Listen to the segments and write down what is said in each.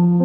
Shalom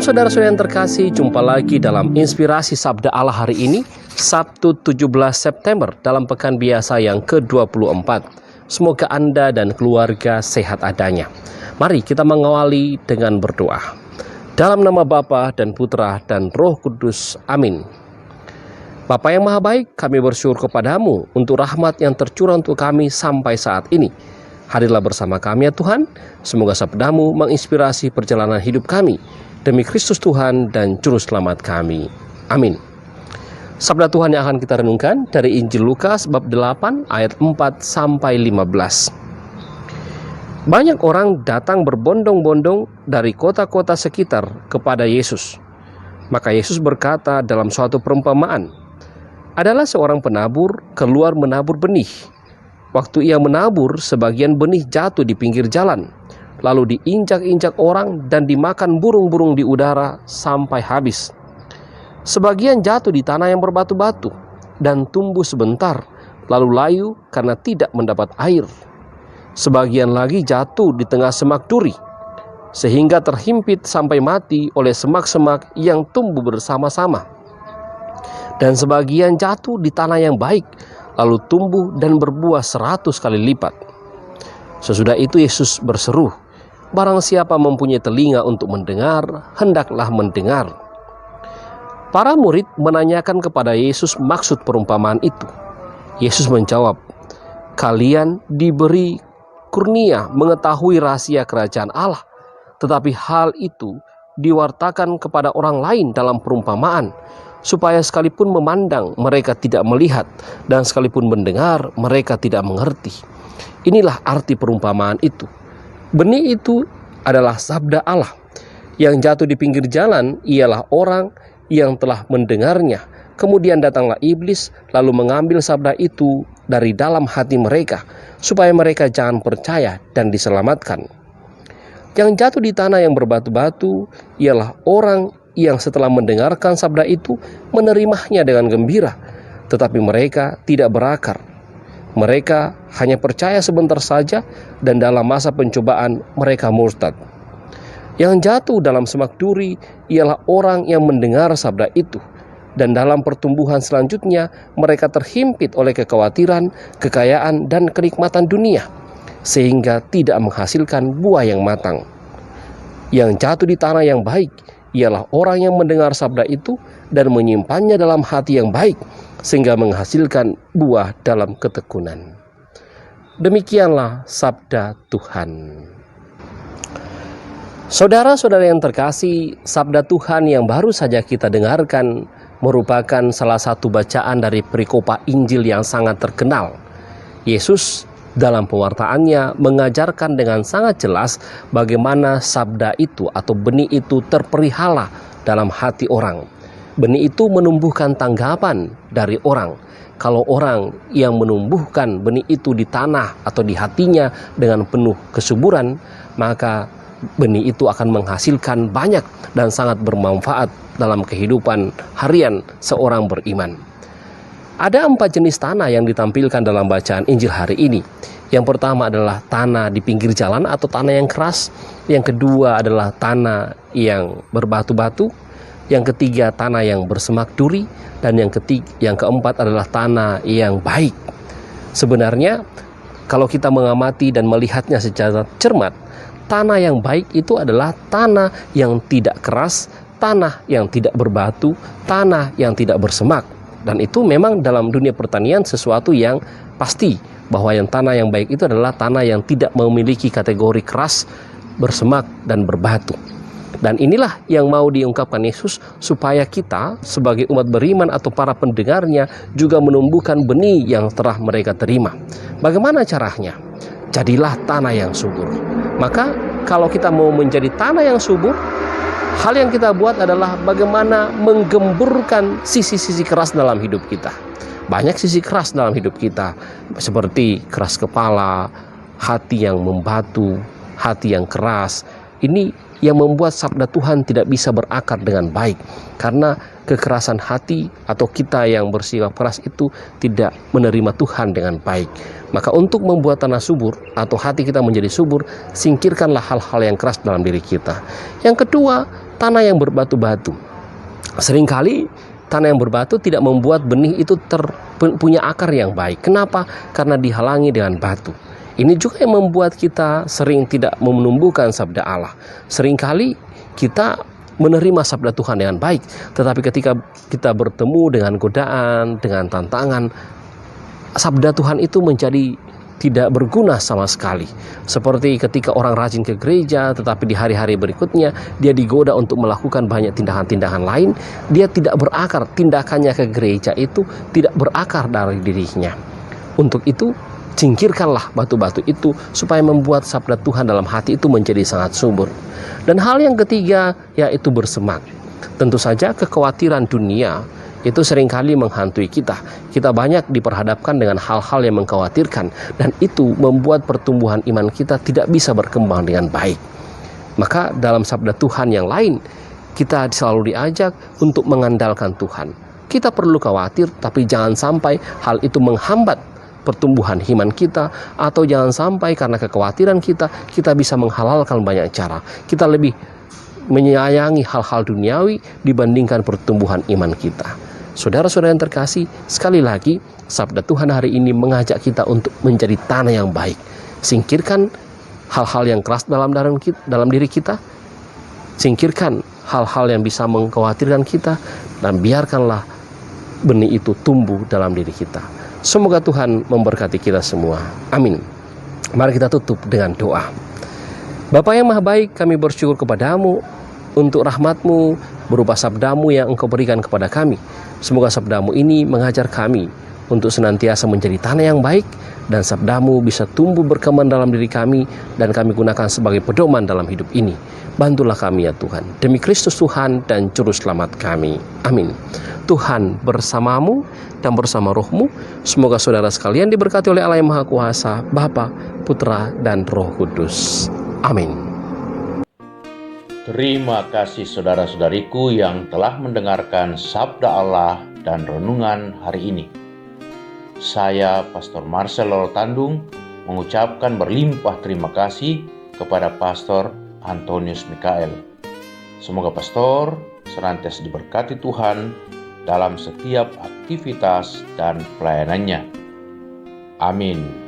saudara-saudara yang terkasih, jumpa lagi dalam Inspirasi Sabda Allah hari ini, Sabtu 17 September dalam pekan biasa yang ke-24. Semoga Anda dan keluarga sehat adanya. Mari kita mengawali dengan berdoa. Dalam nama Bapa dan Putra dan Roh Kudus, amin. Bapa yang maha baik, kami bersyukur kepadamu untuk rahmat yang tercurah untuk kami sampai saat ini. Hadirlah bersama kami ya Tuhan, semoga sabdamu menginspirasi perjalanan hidup kami. Demi Kristus Tuhan dan Juru Selamat kami. Amin. Sabda Tuhan yang akan kita renungkan dari Injil Lukas bab 8 ayat 4 sampai 15. Banyak orang datang berbondong-bondong dari kota-kota sekitar kepada Yesus. Maka Yesus berkata dalam suatu perumpamaan, adalah seorang penabur keluar menabur benih. Waktu ia menabur, sebagian benih jatuh di pinggir jalan, lalu diinjak-injak orang dan dimakan burung-burung di udara sampai habis. Sebagian jatuh di tanah yang berbatu-batu dan tumbuh sebentar, lalu layu karena tidak mendapat air. Sebagian lagi jatuh di tengah semak duri, sehingga terhimpit sampai mati oleh semak-semak yang tumbuh bersama-sama. Dan sebagian jatuh di tanah yang baik, lalu tumbuh dan berbuah 100 kali lipat. Sesudah itu Yesus berseru, barang siapa mempunyai telinga untuk mendengar, hendaklah mendengar. Para murid menanyakan kepada Yesus maksud perumpamaan itu. Yesus menjawab, kalian diberi kurnia mengetahui rahasia kerajaan Allah, tetapi hal itu diwartakan kepada orang lain dalam perumpamaan, supaya sekalipun memandang mereka tidak melihat, dan sekalipun mendengar mereka tidak mengerti. Inilah arti perumpamaan itu. Benih itu adalah sabda Allah. Yang jatuh di pinggir jalan ialah orang yang telah mendengarnya. Kemudian datanglah iblis lalu mengambil sabda itu dari dalam hati mereka, supaya mereka jangan percaya dan diselamatkan. Yang jatuh di tanah yang berbatu-batu ialah orang yang setelah mendengarkan sabda itu menerimanya dengan gembira, tetapi mereka tidak berakar. Mereka hanya percaya sebentar saja dan dalam masa pencobaan mereka murtad. Yang jatuh dalam semak duri ialah orang yang mendengar sabda itu, dan dalam pertumbuhan selanjutnya mereka terhimpit oleh kekhawatiran, kekayaan, dan kenikmatan dunia, sehingga tidak menghasilkan buah yang matang. Yang jatuh di tanah yang baik ialah orang yang mendengar sabda itu dan menyimpannya dalam hati yang baik, sehingga menghasilkan buah dalam ketekunan. Demikianlah sabda Tuhan. Saudara-saudara yang terkasih, sabda Tuhan yang baru saja kita dengarkan merupakan salah satu bacaan dari perikopa Injil yang sangat terkenal. Yesus dalam pewartaannya mengajarkan dengan sangat jelas bagaimana sabda itu atau benih itu terpelihara dalam hati orang. Benih itu menumbuhkan tanggapan dari orang. Kalau orang yang menumbuhkan benih itu di tanah atau di hatinya dengan penuh kesuburan, maka benih itu akan menghasilkan banyak dan sangat bermanfaat dalam kehidupan harian seorang beriman. Ada 4 jenis tanah yang ditampilkan dalam bacaan Injil hari ini. Yang pertama adalah tanah di pinggir jalan atau tanah yang keras. Yang kedua adalah tanah yang berbatu-batu. Yang ketiga tanah yang bersemak duri, dan yang keempat adalah tanah yang baik. Sebenarnya kalau kita mengamati dan melihatnya secara cermat, tanah yang baik itu adalah tanah yang tidak keras, tanah yang tidak berbatu, tanah yang tidak bersemak. Dan itu memang dalam dunia pertanian sesuatu yang pasti, bahwa yang tanah yang baik itu adalah tanah yang tidak memiliki kategori keras, bersemak, dan berbatu. Dan inilah yang mau diungkapkan Yesus, supaya kita sebagai umat beriman atau para pendengarnya juga menumbuhkan benih yang telah mereka terima. Bagaimana caranya? Jadilah tanah yang subur. Maka kalau kita mau menjadi tanah yang subur, hal yang kita buat adalah bagaimana menggemburkan sisi-sisi keras dalam hidup kita. Banyak sisi keras dalam hidup kita, seperti keras kepala, hati yang membatu, hati yang keras. Ini yang membuat sabda Tuhan tidak bisa berakar dengan baik, karena kekerasan hati atau kita yang bersikap keras itu tidak menerima Tuhan dengan baik. Maka untuk membuat tanah subur atau hati kita menjadi subur, singkirkanlah hal-hal yang keras dalam diri kita. Yang kedua, tanah yang berbatu-batu. Seringkali tanah yang berbatu tidak membuat benih itu punya akar yang baik. Kenapa? Karena dihalangi dengan batu. Ini juga yang membuat kita sering tidak menumbuhkan sabda Allah. Seringkali kita menerima sabda Tuhan dengan baik, tetapi ketika kita bertemu dengan godaan, dengan tantangan, sabda Tuhan itu menjadi tidak berguna sama sekali. Seperti ketika orang rajin ke gereja, tetapi di hari-hari berikutnya dia digoda untuk melakukan banyak tindakan-tindakan lain, dia tidak berakar, tindakannya ke gereja itu tidak berakar dari dirinya. Untuk itu, singkirkanlah batu-batu itu supaya membuat sabda Tuhan dalam hati itu menjadi sangat subur. Dan hal yang ketiga yaitu bersemak. Tentu saja kekhawatiran dunia itu seringkali menghantui kita. Kita banyak diperhadapkan dengan hal-hal yang mengkhawatirkan, dan itu membuat pertumbuhan iman kita tidak bisa berkembang dengan baik. Maka dalam sabda Tuhan yang lain, kita selalu diajak untuk mengandalkan Tuhan. Kita perlu khawatir, tapi jangan sampai hal itu menghambat pertumbuhan iman kita, atau jangan sampai karena kekhawatiran kita bisa menghalalkan banyak cara. Kita lebih menyayangi hal-hal duniawi dibandingkan pertumbuhan iman kita. Saudara-saudara yang terkasih, sekali lagi sabda Tuhan hari ini mengajak kita untuk menjadi tanah yang baik. Singkirkan hal-hal yang keras dalam diri kita. Singkirkan hal-hal yang bisa mengkhawatirkan kita, dan biarkanlah benih itu tumbuh dalam diri kita. Semoga Tuhan memberkati kita semua. Amin. Mari kita tutup dengan doa. Bapa yang Maha Baik, kami bersyukur kepadamu untuk rahmat-Mu berupa sabda-Mu yang Engkau berikan kepada kami. Semoga sabda-Mu ini mengajar kami untuk senantiasa menjadi tanah yang baik, dan sabda-Mu bisa tumbuh berkembang dalam diri kami, dan kami gunakan sebagai pedoman dalam hidup ini. Bantulah kami ya Tuhan, demi Kristus Tuhan dan Juru Selamat kami. Amin. Tuhan bersamamu dan bersama rohmu. Semoga saudara sekalian diberkati oleh Allah yang Maha Kuasa, Bapa, Putra, dan Roh Kudus. Amin. Terima kasih saudara-saudariku yang telah mendengarkan sabda Allah dan renungan hari ini. Saya, Pastor Marcel Lorotandung, mengucapkan berlimpah terima kasih kepada Pastor Antonius Mikael. Semoga Pastor senantiasa diberkati Tuhan dalam setiap aktivitas dan pelayanannya. Amin.